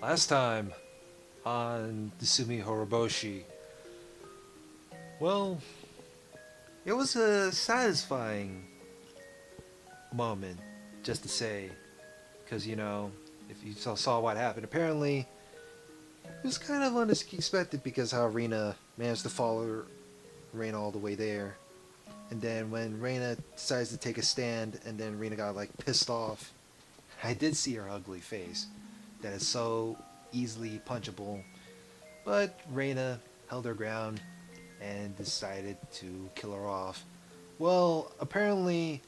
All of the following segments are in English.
Last time on the Tsumihoroboshi, well, it was a satisfying moment, just to say, because if you saw what happened, apparently it was kind of unexpected because how Rena managed to follow Rena all the way there, and then when Rena decides to take a stand, and then Rena got like pissed off, I did see her ugly face that is so easily punchable. But Reyna held her ground and decided to kill her off. Well, apparently,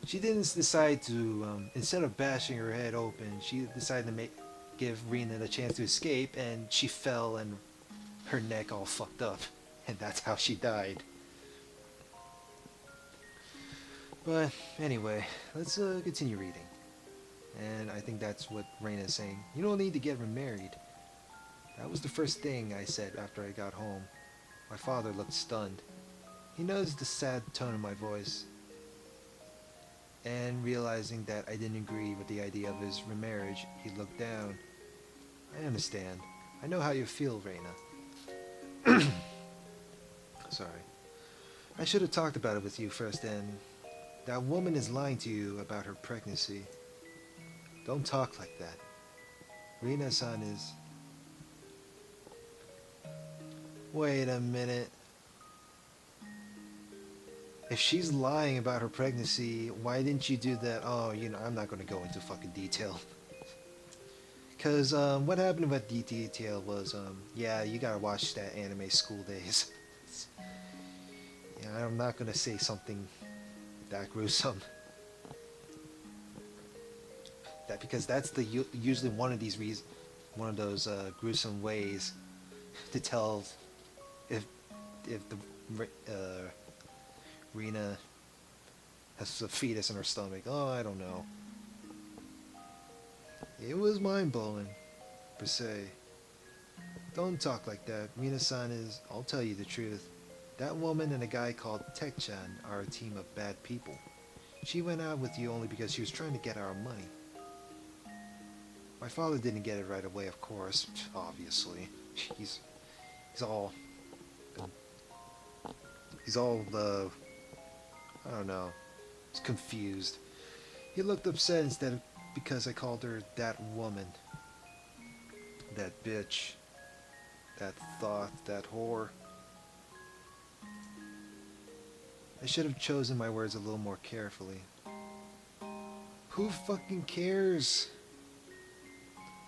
she didn't decide to, instead of bashing her head open, she decided to give Rena the chance to escape, and she fell and her neck all fucked up. And that's how she died. But anyway, let's continue reading. And I think that's what Reyna is saying. You don't need to get remarried. That was the first thing I said after I got home. My father looked stunned. He noticed the sad tone of my voice, and realizing that I didn't agree with the idea of his remarriage, he looked down. I understand. I know how you feel, Reina. Sorry. I should have talked about it with you first then. That woman is lying to you about her pregnancy. Don't talk like that. Rina-san is... Wait a minute. If she's lying about her pregnancy, why didn't you do that? Oh, I'm not going to go into fucking detail. Because what happened with detail was, yeah, you gotta watch that anime School Days. Yeah, I'm not going to say something that gruesome. Because that's usually one of one of those gruesome ways to tell if the Rena has a fetus in her stomach. Oh, I don't know. It was mind-blowing, per se. Don't talk like that. Rina-san is, I'll tell you the truth. That woman and a guy called Tech-chan are a team of bad people. She went out with you only because she was trying to get our money. My father didn't get it right away, of course. Obviously. He's all... He's all, I don't know. He's confused. He looked upset instead of because I called her that woman. That bitch. That thought. That whore. I should have chosen my words a little more carefully. Who fucking cares?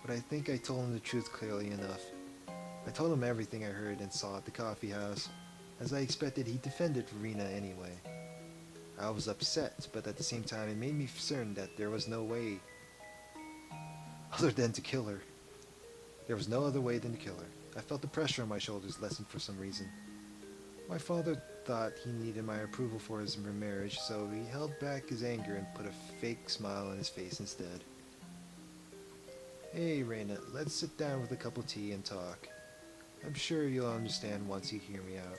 But I think I told him the truth clearly enough. I told him everything I heard and saw at the coffee house. As I expected, he defended Rena anyway. I was upset, but at the same time it made me certain that there was no way other than to kill her. There was no other way than to kill her. I felt the pressure on my shoulders lessen for some reason. My father thought he needed my approval for his remarriage, so he held back his anger and put a fake smile on his face instead. Hey, Reina, let's sit down with a cup of tea and talk. I'm sure you'll understand once you hear me out.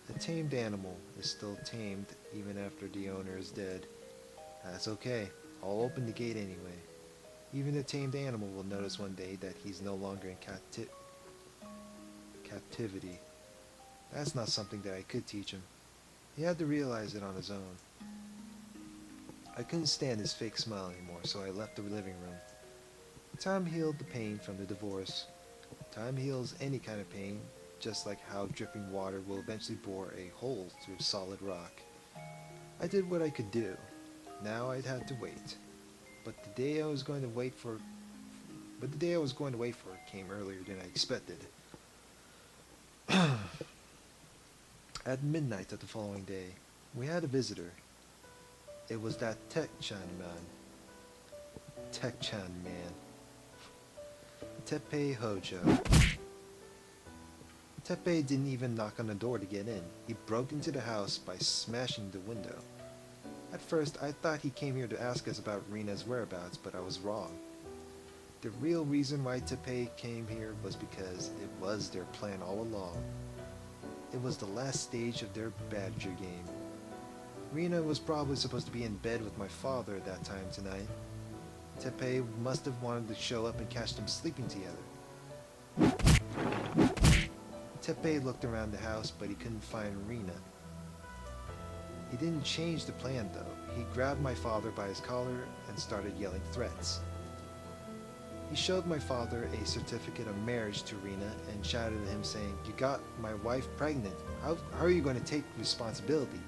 A tamed animal is still tamed even after the owner is dead. That's okay. I'll open the gate anyway. Even a tamed animal will notice one day that he's no longer in captivity. That's not something that I could teach him. He had to realize it on his own. I couldn't stand his fake smile anymore, so I left the living room. Time healed the pain from the divorce. Time heals any kind of pain, just like how dripping water will eventually bore a hole through solid rock. I did what I could do. Now I'd have to wait. But the day I was going to wait for came earlier than I expected. At midnight of the following day, we had a visitor. It was that Tech-chan man. Tech-chan man. Teppei Hojo. Teppei didn't even knock on the door to get in. He broke into the house by smashing the window. At first, I thought he came here to ask us about Rina's whereabouts, but I was wrong. The real reason why Teppei came here was because it was their plan all along. It was the last stage of their badger game. Rina was probably supposed to be in bed with my father at that time tonight. Teppei must have wanted to show up and catch them sleeping together. Teppei looked around the house, but he couldn't find Rina. He didn't change the plan, though. He grabbed my father by his collar and started yelling threats. He showed my father a certificate of marriage to Rina and shouted at him saying, "You got my wife pregnant. How are you going to take responsibility?"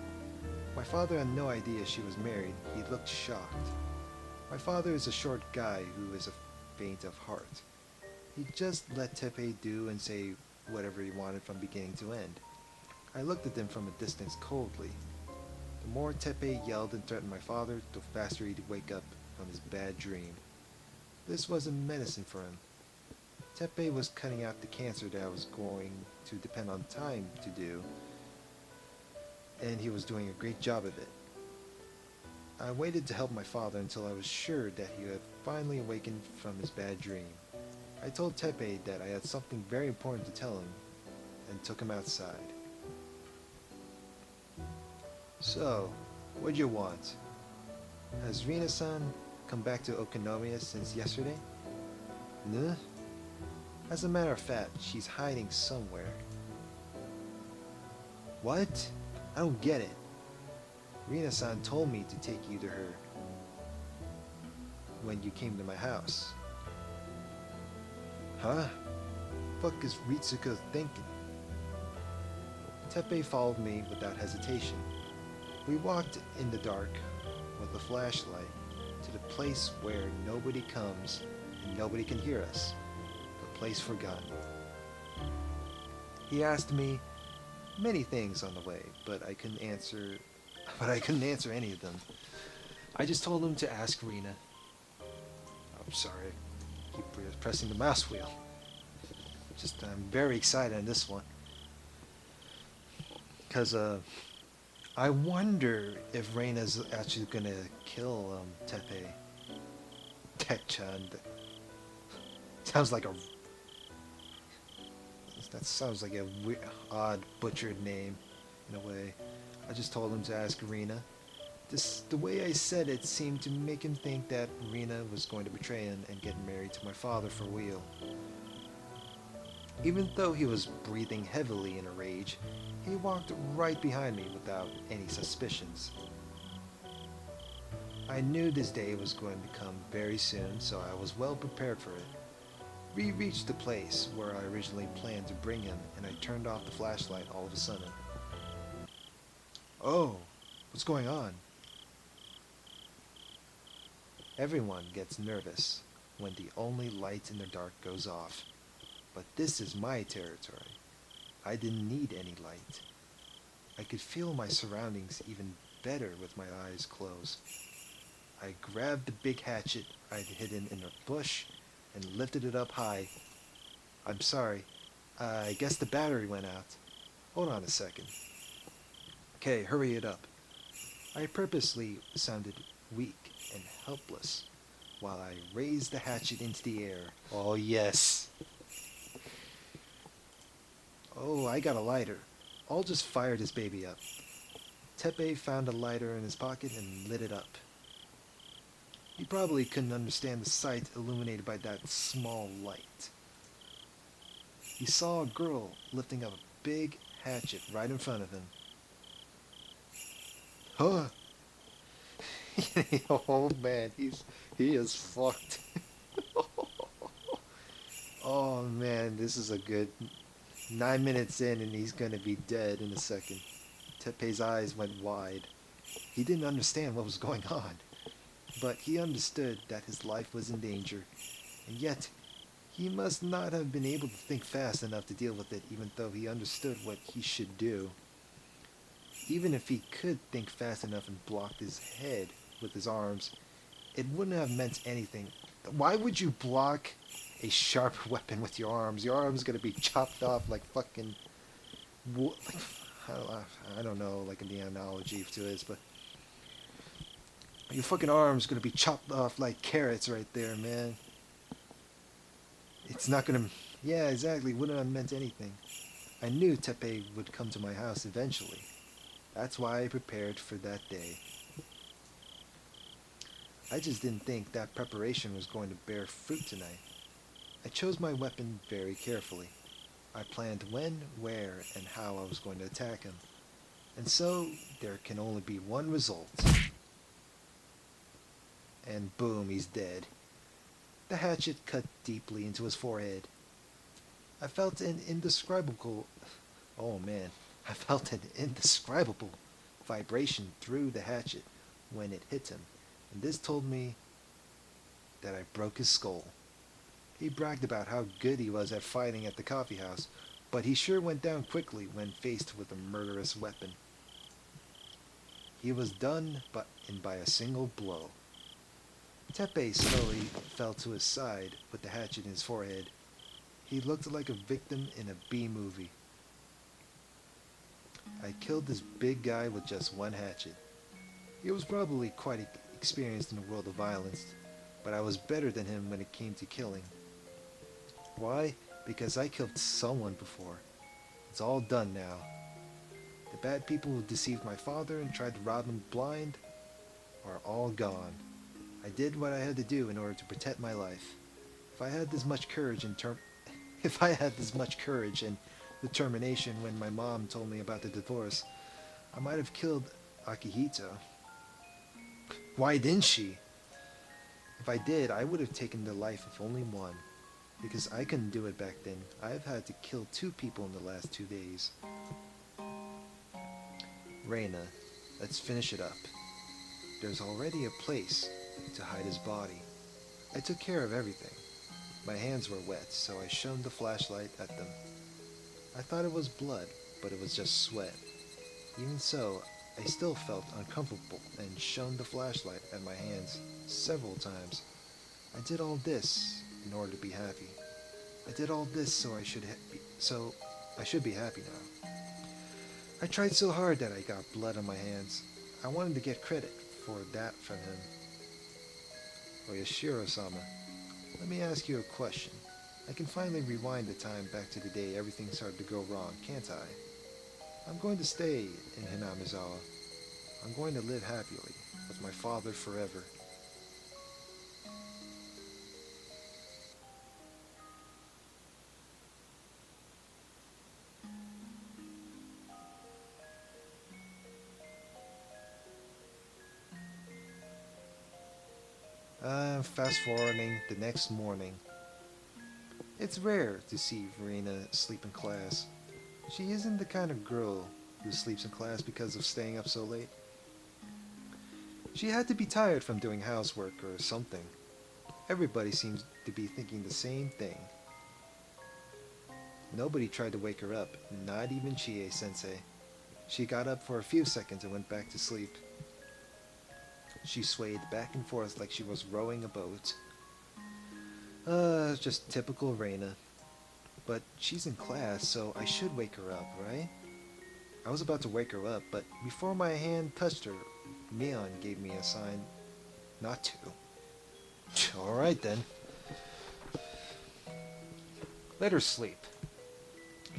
My father had no idea she was married. He looked shocked. My father is a short guy who is a faint of heart. He just let Teppei do and say whatever he wanted from beginning to end. I looked at him from a distance coldly. The more Teppei yelled and threatened my father, the faster he'd wake up from his bad dream. This wasn't medicine for him. Teppei was cutting out the cancer that I was going to depend on time to do, and he was doing a great job of it. I waited to help my father until I was sure that he had finally awakened from his bad dream. I told Teppei that I had something very important to tell him, and took him outside. "So, what'd you want? Has Rina-san come back to Okonomiya since yesterday?" "Nuh? As a matter of fact, she's hiding somewhere." "What? I don't get it. Rina-san told me to take you to her when you came to my house." "Huh? Fuck is Ritsuko thinking?" Teppei followed me without hesitation. We walked in the dark with a flashlight to the place where nobody comes and nobody can hear us, the place forgotten. He asked me many things on the way, but I couldn't answer any of them. I just told him to ask Rina. I'm sorry, I keep pressing the mouse wheel. I'm very excited on this one. Because, I wonder if Reina's actually gonna kill, Teppei. Tech-chan. That sounds like a odd, butchered name, in a way. I just told him to ask Rina. The way I said it seemed to make him think that Rina was going to betray him and get married to my father for real. Even though he was breathing heavily in a rage, he walked right behind me without any suspicions. I knew this day was going to come very soon, so I was well prepared for it. We reached the place where I originally planned to bring him, and I turned off the flashlight all of a sudden. "Oh, what's going on?" Everyone gets nervous when the only light in the dark goes off. But this is my territory. I didn't need any light. I could feel my surroundings even better with my eyes closed. I grabbed the big hatchet I'd hidden in a bush and lifted it up high. "I'm sorry. I guess the battery went out. Hold on a second." "Okay, hurry it up." I purposely sounded weak and helpless while I raised the hatchet into the air. Oh yes. "Oh, I got a lighter. I'll just fire this baby up." Teppei found a lighter in his pocket and lit it up. He probably couldn't understand the sight illuminated by that small light. He saw a girl lifting up a big hatchet right in front of him. Huh? Oh man, he is fucked. Oh man, this is a good 9 minutes in and he's gonna be dead in a second. Teppei's eyes went wide. He didn't understand what was going on, but he understood that his life was in danger, and yet he must not have been able to think fast enough to deal with it, even though he understood what he should do. Even if he could think fast enough and block his head with his arms, it wouldn't have meant anything. Why would you block a sharp weapon with your arms? Your arm's gonna be chopped off like fucking... I don't know, like the analogy to this, but... your fucking arm's gonna be chopped off like carrots right there, man. It's not gonna... Yeah, exactly, wouldn't have meant anything. I knew Teppei would come to my house eventually. That's why I prepared for that day. I just didn't think that preparation was going to bear fruit tonight. I chose my weapon very carefully. I planned when, where, and how I was going to attack him. And so, there can only be one result. And boom, he's dead. The hatchet cut deeply into his forehead. I felt an indescribable... Oh man. I felt an indescribable vibration through the hatchet when it hit him, and this told me that I broke his skull. He bragged about how good he was at fighting at the coffee house, but he sure went down quickly when faced with a murderous weapon. He was done by a single blow. Teppei slowly fell to his side with the hatchet in his forehead. He looked like a victim in a B-movie. I killed this big guy with just one hatchet. He was probably quite experienced in the world of violence, but I was better than him when it came to killing. Why? Because I killed someone before. It's all done now. The bad people who deceived my father and tried to rob him blind are all gone. I did what I had to do in order to protect my life. If I had this much courage and determination when my mom told me about the divorce, I might have killed Akihito. Why didn't she? If I did, I would have taken the life of only one. Because I couldn't do it back then. I have had to kill 2 people in the last 2 days. Reina, let's finish it up. There's already a place to hide his body. I took care of everything. My hands were wet, so I shone the flashlight at them. I thought it was blood, but it was just sweat. Even so, I still felt uncomfortable and shone the flashlight at my hands several times. I did all this in order to be happy. I did all this so I should be happy now. I tried so hard that I got blood on my hands. I wanted to get credit for that from him. Oyashiro-sama, let me ask you a question. I can finally rewind the time back to the day everything started to go wrong, can't I? I'm going to stay in Hinamizawa. I'm going to live happily with my father forever. Fast forwarding the next morning. It's rare to see Verena sleep in class. She isn't the kind of girl who sleeps in class because of staying up so late. She had to be tired from doing housework or something. Everybody seems to be thinking the same thing. Nobody tried to wake her up, not even Chie-sensei. She got up for a few seconds and went back to sleep. She swayed back and forth like she was rowing a boat. Just typical Reina. But she's in class, so I should wake her up, right? I was about to wake her up, but before my hand touched her, Mion gave me a sign not to. Alright then. Let her sleep.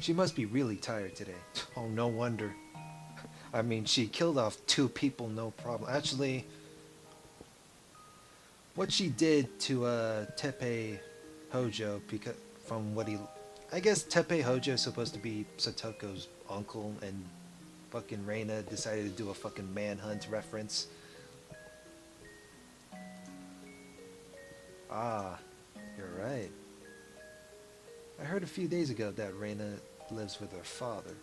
She must be really tired today. Oh, no wonder. I mean, she killed off 2 people, no problem. Actually, what she did to Teppei Hojo, because from what he... I guess Teppei Hojo is supposed to be Satoko's uncle, and fucking Reina decided to do a fucking manhunt reference. Ah, you're right. I heard a few days ago that Reina lives with her father.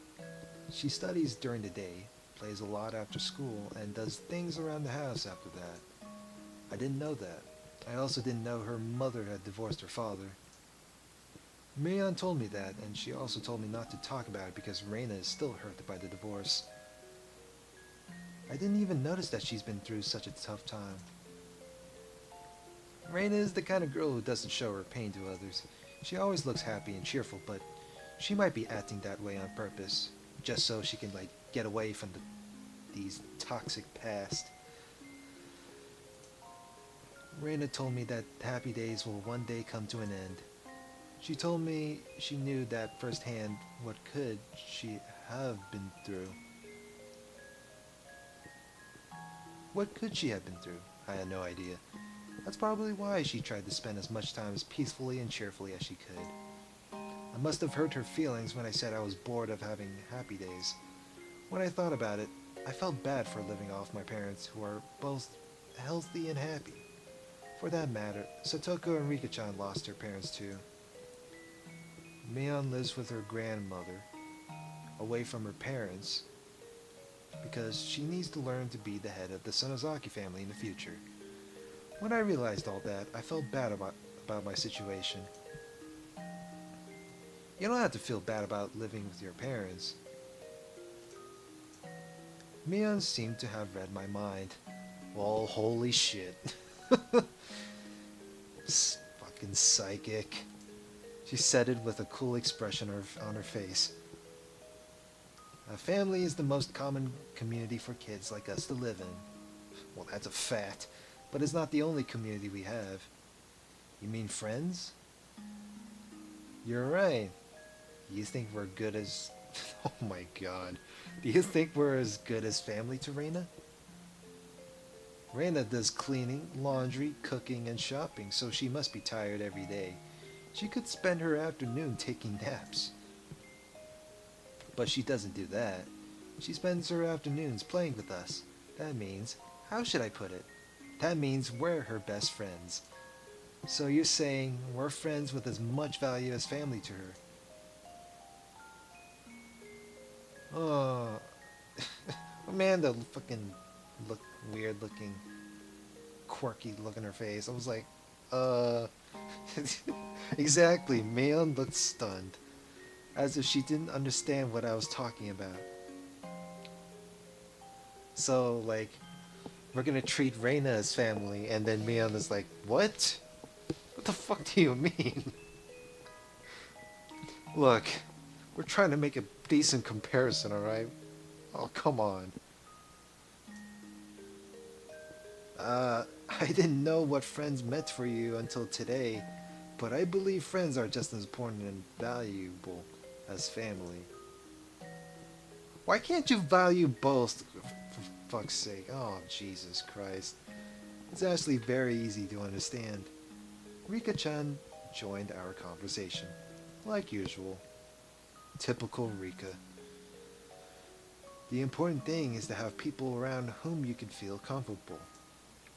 She studies during the day, plays a lot after school, and does things around the house after that. I didn't know that. I also didn't know her mother had divorced her father. Mion told me that, and she also told me not to talk about it because Reina is still hurt by the divorce. I didn't even notice that she's been through such a tough time. Reina is the kind of girl who doesn't show her pain to others. She always looks happy and cheerful, but she might be acting that way on purpose, just so she can, get away from these toxic past. Reina told me that happy days will one day come to an end. She told me she knew that firsthand what could she have been through. What could she have been through? I had no idea. That's probably why she tried to spend as much time as peacefully and cheerfully as she could. I must have hurt her feelings when I said I was bored of having happy days. When I thought about it, I felt bad for living off my parents, who are both healthy and happy. For that matter, Satoko and Rika-chan lost their parents too. Mion lives with her grandmother, away from her parents, because she needs to learn to be the head of the Sonozaki family in the future. When I realized all that, I felt bad about my situation. You don't have to feel bad about living with your parents. Mion seemed to have read my mind. Well, holy shit. Fucking psychic. She said it with a cool expression on her face. A family is the most common community for kids like us to live in. Well, that's a fact, but it's not the only community we have. You mean friends? You're right. You think we're good as... Oh my god. Do you think we're as good as family to Reina? Reina does cleaning, laundry, cooking, and shopping, so she must be tired every day. She could spend her afternoon taking naps. But she doesn't do that. She spends her afternoons playing with us. That means, how should I put it? That means we're her best friends. So you're saying we're friends with as much value as family to her. Oh, Amanda fucking look weird looking, quirky look in her face. I was like, exactly. Mayon looked stunned, as if she didn't understand what I was talking about. So, like, we're gonna treat Reina as family, and then Mayon is like, what? What the fuck do you mean? Look, we're trying to make a decent comparison, alright? Oh, come on. I didn't know what friends meant for you until today, but I believe friends are just as important and valuable as family. Why can't you value both, for fuck's sake? Oh, Jesus Christ. It's actually very easy to understand. Rika-chan joined our conversation, like usual. Typical Rika. The important thing is to have people around whom you can feel comfortable.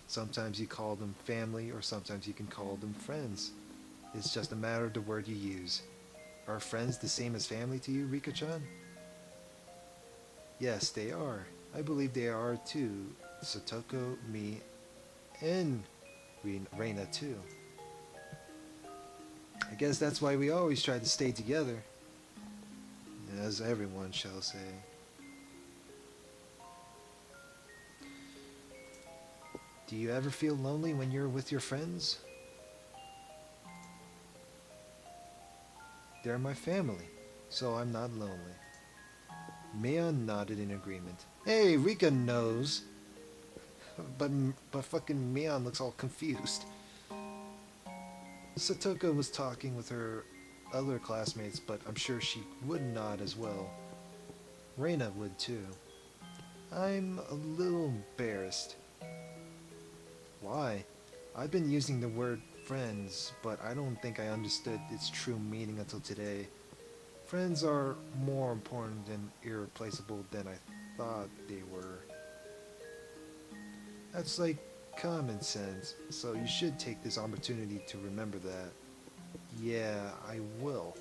Sometimes you call them family, or sometimes you can call them friends. It's just a matter of the word you use. Are friends the same as family to you, Rika-chan? Yes, they are. I believe they are too. Satoko, me, and Reina too. I guess that's why we always try to stay together. As everyone shall say. Do you ever feel lonely when you're with your friends? They're my family, so I'm not lonely. Mayon nodded in agreement. Hey, Rika knows. But fucking Mayon looks all confused. Satoko was talking with her other classmates, but I'm sure she would nod as well. Reina would too. I'm a little embarrassed. Why? I've been using the word friends, but I don't think I understood its true meaning until today. Friends are more important and irreplaceable than I thought they were. That's like common sense, so you should take this opportunity to remember that. Yeah, I will.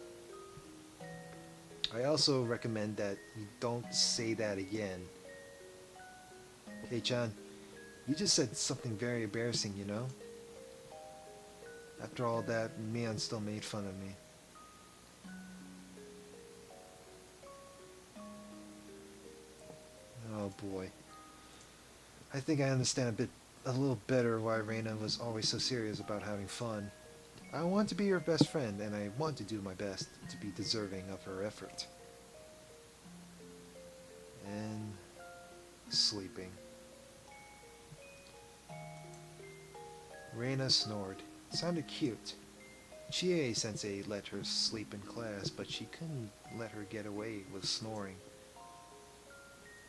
I also recommend that you don't say that again. Hey Chan, you just said something very embarrassing, you know? After all that, Mian still made fun of me. Oh boy. I think I understand a little better why Reina was always so serious about having fun. I want to be her best friend, and I want to do my best to be deserving of her effort. And sleeping. Reina snored. It sounded cute. Chie-sensei let her sleep in class, but she couldn't let her get away with snoring.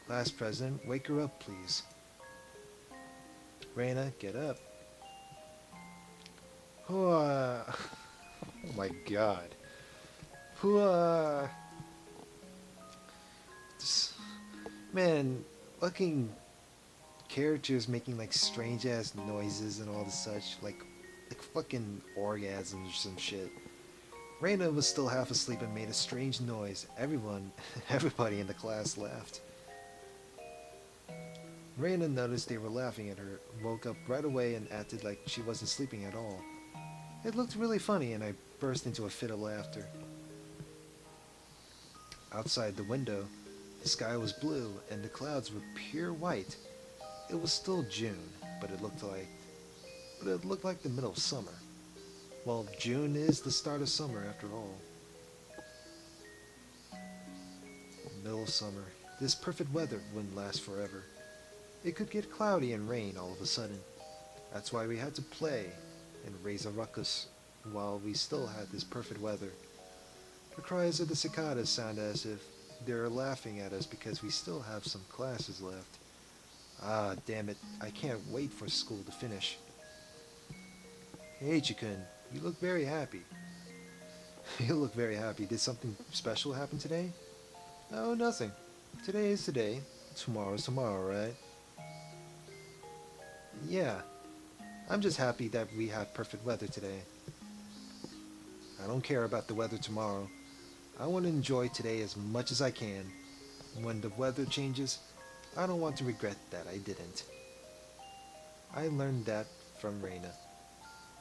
Class president, wake her up, please. Reina, get up. Oh my god. Hua. Just, man, fucking characters making like strange ass noises and all the such, like fucking orgasms or some shit. Reina was still half asleep and made a strange noise. Everybody in the class laughed. Reina noticed they were laughing at her, woke up right away and acted like she wasn't sleeping at all. It looked really funny and I burst into a fit of laughter. Outside the window, the sky was blue and the clouds were pure white. It was still June, but it looked like the middle of summer. Well, June is the start of summer after all. Middle of summer. This perfect weather wouldn't last forever. It could get cloudy and rain all of a sudden. That's why we had to play and raise a ruckus while we still had this perfect weather. The cries of the cicadas sound as if they're laughing at us because we still have some classes left. Ah, damn it, I can't wait for school to finish. Hey, Chikun, you look very happy. You look very happy. Did something special happen today? No, nothing. Today is today. Tomorrow's tomorrow, right? Yeah, I'm just happy that we have perfect weather today. I don't care about the weather tomorrow. I want to enjoy today as much as I can. When the weather changes, I don't want to regret that I didn't. I learned that from Reina.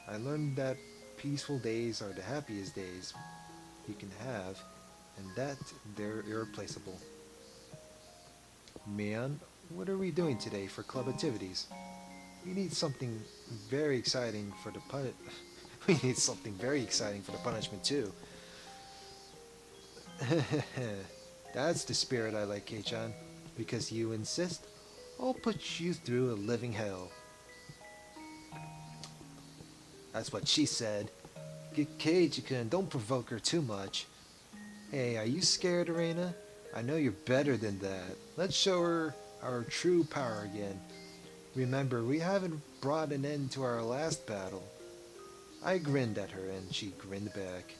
I learned that peaceful days are the happiest days you can have, and that they're irreplaceable. Mian, what are we doing today for club activities? We need something very exciting for the We need something very exciting for the punishment too. That's the spirit I like, Kei-chan. Because you insist, I'll put you through a living hell. That's what she said. Kei-chan, don't provoke her too much. Hey, are you scared, Arena? I know you're better than that. Let's show her our true power again. Remember, we haven't brought an end to our last battle. I grinned at her and she grinned back.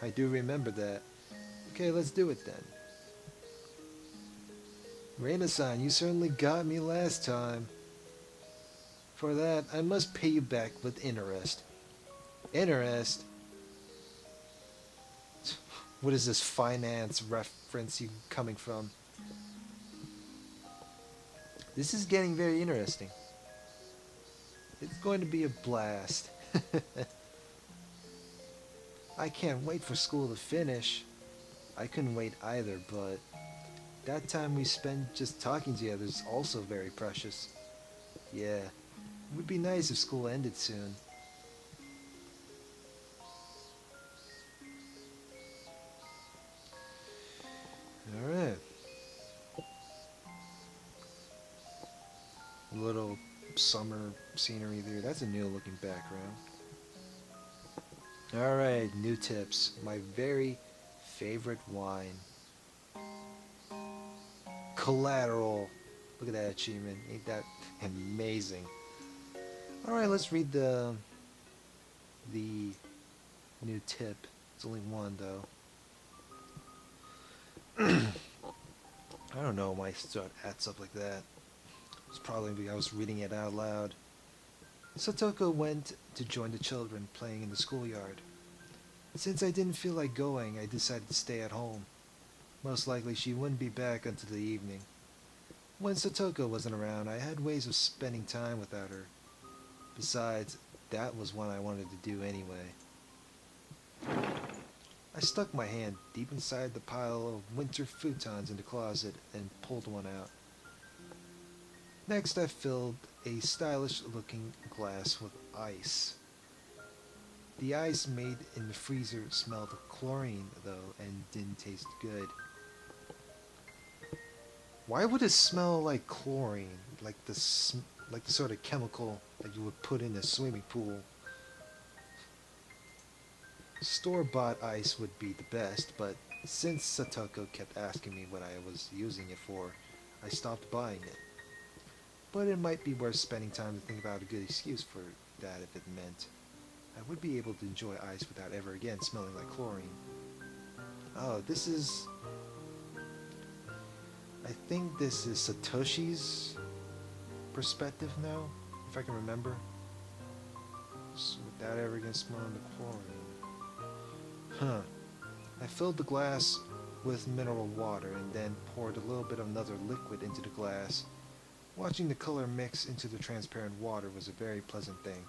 I do remember that. Okay, let's do it then. Reina-san, you certainly got me last time. For that, I must pay you back with interest. Interest? What is this finance reference you coming from? This is getting very interesting. It's going to be a blast. I can't wait for school to finish. I couldn't wait either, but that time we spent just talking together is also very precious. Yeah, it would be nice if school ended soon. Alright. A little summer scenery there. That's a new looking background. Alright, new tips. My very favorite wine. Collateral. Look at that achievement. Ain't that amazing? Alright, let's read the new tip. It's only one though. I don't know why I start adds up like that. It's probably because I was reading it out loud. Satoko went to join the children playing in the schoolyard. Since I didn't feel like going, I decided to stay at home. Most likely she wouldn't be back until the evening. When Satoko wasn't around, I had ways of spending time without her. Besides, that was what I wanted to do anyway. I stuck my hand deep inside the pile of winter futons in the closet and pulled one out. Next, I filled a stylish-looking glass with ice. The ice made in the freezer smelled of chlorine, though, and didn't taste good. Why would it smell like chlorine? Like the sort of chemical that you would put in a swimming pool? Store-bought ice would be the best, but since Satoko kept asking me what I was using it for, I stopped buying it. but it might be worth spending time to think about a good excuse for that if it meant I would be able to enjoy ice without ever again smelling like chlorine. Oh, this is... I think this is Satoshi's perspective now, if I can remember. So without ever again smelling the chlorine. Huh. I filled the glass with mineral water and then poured a little bit of another liquid into the glass. Watching the color mix into the transparent water was a very pleasant thing.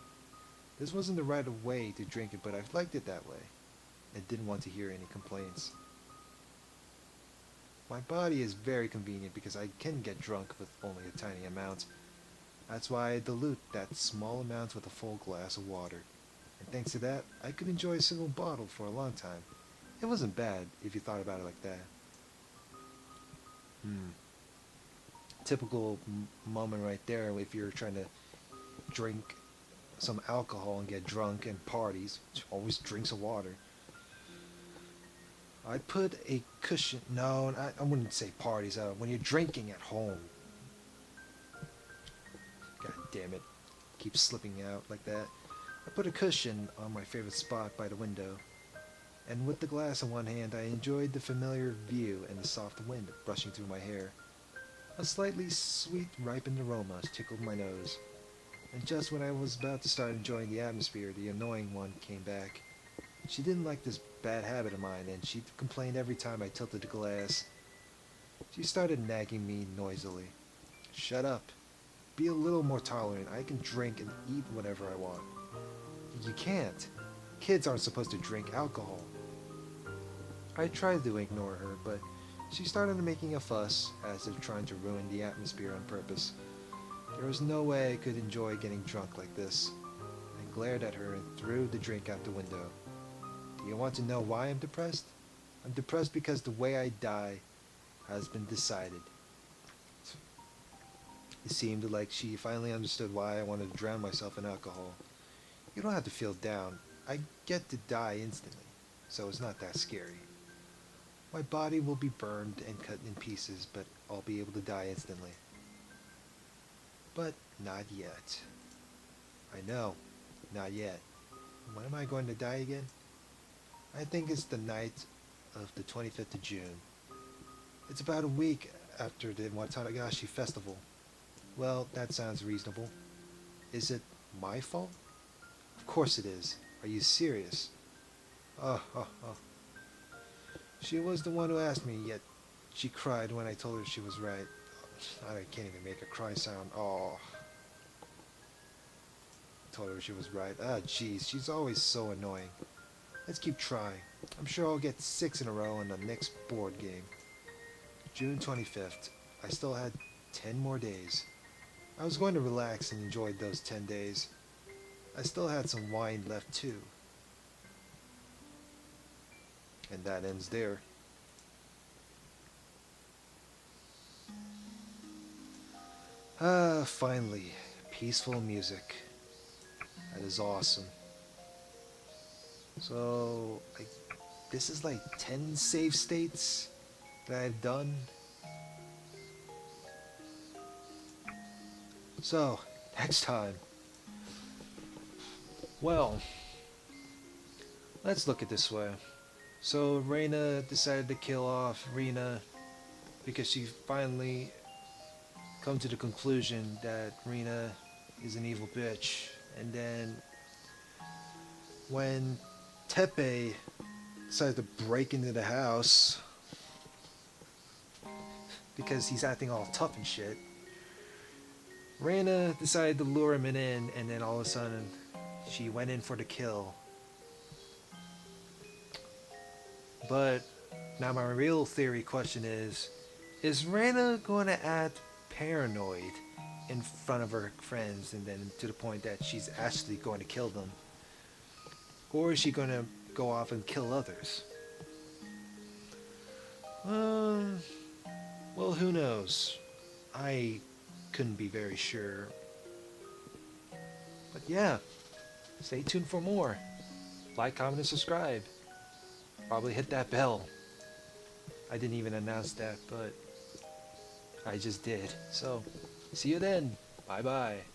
This wasn't the right way to drink it, but I liked it that way, and didn't want to hear any complaints. My body is very convenient because I can get drunk with only a tiny amount. That's why I dilute that small amount with a full glass of water. And thanks to that, I could enjoy a single bottle for a long time. It wasn't bad if you thought about it like that. Typical moment right there if you're trying to drink some alcohol and get drunk and parties. Always drink some water. I'd put a cushion... No, I wouldn't say parties. When you're drinking at home. God damn it. Keeps slipping out like that. I put a cushion on my favorite spot by the window. And with the glass in one hand, I enjoyed the familiar view and the soft wind brushing through my hair. A slightly sweet, ripened aroma tickled my nose. And just when I was about to start enjoying the atmosphere, the annoying one came back. She didn't like this bad habit of mine, and she complained every time I tilted the glass. She started nagging me noisily. Shut up. Be a little more tolerant. I can drink and eat whatever I want. You can't. Kids aren't supposed to drink alcohol. I tried to ignore her, but she started making a fuss, as if trying to ruin the atmosphere on purpose. There was no way I could enjoy getting drunk like this. I glared at her and threw the drink out the window. Do you want to know why I'm depressed? I'm depressed because the way I die has been decided. It seemed like she finally understood why I wanted to drown myself in alcohol. You don't have to feel down. I get to die instantly, so it's not that scary. My body will be burned and cut in pieces, but I'll be able to die instantly. But not yet. I know, not yet. When am I going to die again? I think it's the night of the 25th of June. It's about a week after the Watanagashi festival. Well, that sounds reasonable. Is it my fault? Of course it is. Are you serious? Oh. She was the one who asked me, yet she cried when I told her she was right. I can't even make a cry sound. Oh. Told her she was right. Ah, jeez, she's always so annoying. Let's keep trying. I'm sure I'll get 6 in a row on the next board game. June 25th. I still had 10 more days. I was going to relax and enjoy those 10 days. I still had some wine left too. And that ends there. Ah, finally. Peaceful music. That is awesome. So, this is like 10 save states that I've done. So, next time. Well, let's look at it this way. So, Reina decided to kill off Rina because she finally come to the conclusion that Rina is an evil bitch. And then when Teppei decides to break into the house because he's acting all tough and shit, Reina decided to lure him in, and then all of a sudden she went in for the kill. But now my real theory question is Reina going to act paranoid in front of her friends and then to the point that she's actually going to kill them? Or is she going to go off and kill others? Well, who knows? I couldn't be very sure. But yeah, stay tuned for more. Like, comment, and subscribe. Probably hit that bell. I didn't even announce that, but I just did. So, see you then. Bye bye.